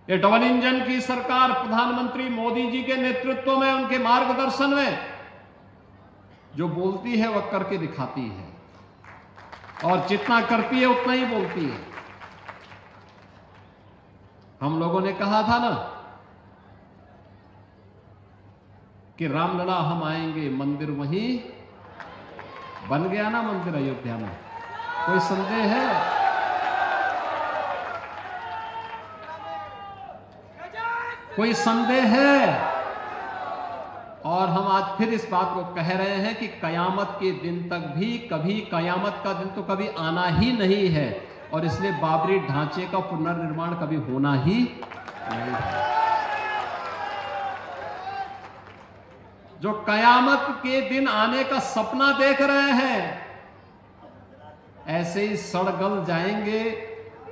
ये double engine की सरकार प्रधानमंत्री मोदी जी के नेतृत्व में, उनके मार्गदर्शन में जो बोलती है वह करके दिखाती है, और जितना करती है उतना ही बोलती है। हम लोगों ने कहा था ना कि रामलला हम आएंगे, मंदिर वहीं बन गया ना, मंदिर अयोध्या में। कोई संदेह है? कोई संदेह है? और हम आज फिर इस बात को कह रहे हैं कि कयामत के दिन तक भी कभी, कयामत का दिन तो कभी आना ही नहीं है, और इसलिए बाबरी ढांचे का पुनर्निर्माण कभी होना ही नहीं है। जो कयामत के दिन आने का सपना देख रहे हैं, ऐसे ही सड़ गल जाएंगे,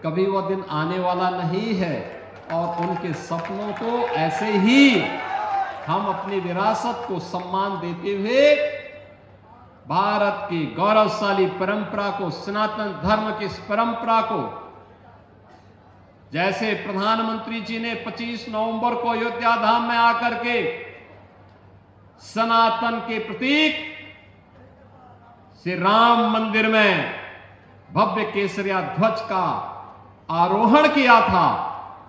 कभी वह दिन आने वाला नहीं है। और उनके सपनों को ऐसे ही हम अपनी विरासत को सम्मान देते हुए, भारत की गौरवशाली परंपरा को, सनातन धर्म की इस परंपरा को, जैसे प्रधानमंत्री जी ने 25 नवंबर को अयोध्या धाम में आकर के सनातन के प्रतीक श्री राम मंदिर में भव्य केसरिया ध्वज का आरोहण किया था,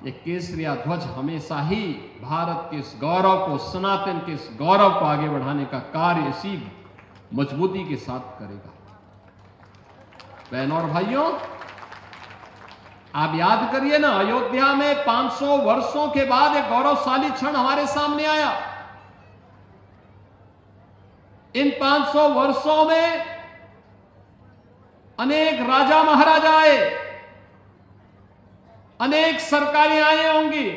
ये केसरिया ध्वज हमेशा ही भारत के इस गौरव को, सनातन के इस गौरव को आगे बढ़ाने का कार्य इसी मजबूती के साथ करेगा। बहनों और भाइयों, आप याद करिए ना, अयोध्या में 500 वर्षों के बाद एक गौरवशाली क्षण हमारे सामने आया। इन 500 वर्षों में अनेक राजा महाराजा आए, अनेक सरकारें आई होंगी।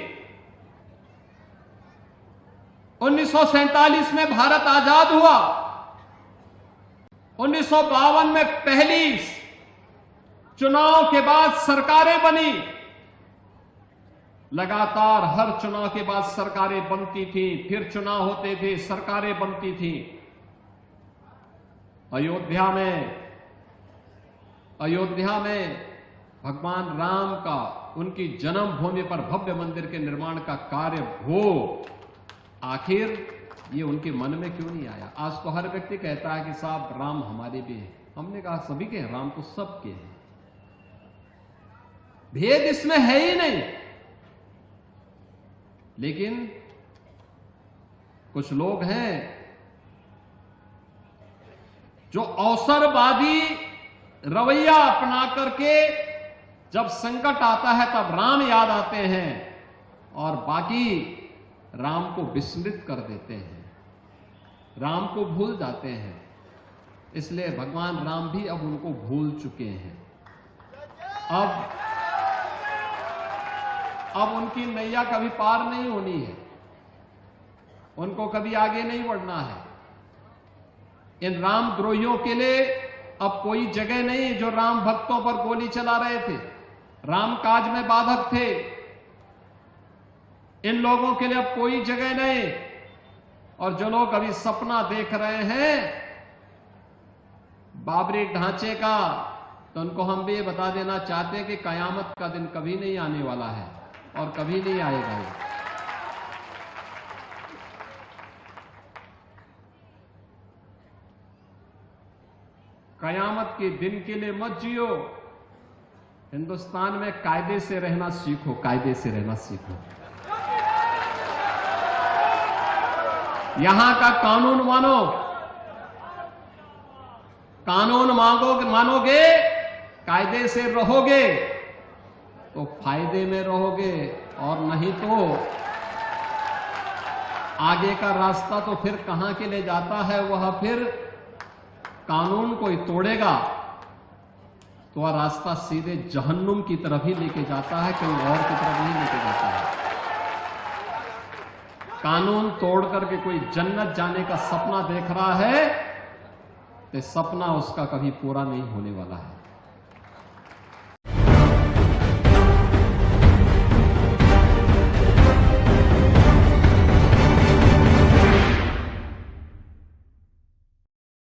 1947 में भारत आजाद हुआ, 1952 में पहली चुनाव के बाद सरकारें बनी, लगातार हर चुनाव के बाद सरकारें बनती थी, फिर चुनाव होते थे, सरकारें बनती थी। अयोध्या में भगवान राम का, उनकी जन्मभूमि पर भव्य मंदिर के निर्माण का कार्य हो, आखिर ये उनके मन में क्यों नहीं आया? आज तो हर व्यक्ति कहता है कि साहब राम हमारे भी हैं। हमने कहा सभी के हैं, राम तो सबके हैं, भेद इसमें है ही नहीं। लेकिन कुछ लोग हैं जो अवसरवादी रवैया अपना करके जब संकट आता है तब राम याद आते हैं और बाकी राम को विस्मृत कर देते हैं, राम को भूल जाते हैं। इसलिए भगवान राम भी अब उनको भूल चुके हैं। अब उनकी नैया कभी पार नहीं होनी है, उनको कभी आगे नहीं बढ़ना है। इन रामद्रोहियों के लिए अब कोई जगह नहीं जो राम भक्तों पर गोली चला रहे थे, राम काज में बाधक थे। इन लोगों के लिए अब कोई जगह नहीं। और जो लोग अभी सपना देख रहे हैं बाबरी ढांचे का, तो उनको हम भी ये बता देना चाहते हैं कि कयामत का दिन कभी नहीं आने वाला है और कभी नहीं आएगा। कयामत के दिन के लिए मत जियो, हिंदुस्तान में कायदे से रहना सीखो, कायदे से रहना सीखो। यहां का कानून मानो, कानून मानोगे, कायदे से रहोगे तो फायदे में रहोगे, और नहीं तो आगे का रास्ता तो फिर कहां के लिए जाता है, वह फिर कानून कोई तोड़ेगा तो वह रास्ता सीधे जहन्नुम की तरफ ही लेके जाता है, कहीं और की तरफ नहीं लेके जाता है। कानून तोड़ करके कोई जन्नत जाने का सपना देख रहा है तो सपना उसका कभी पूरा नहीं होने वाला है।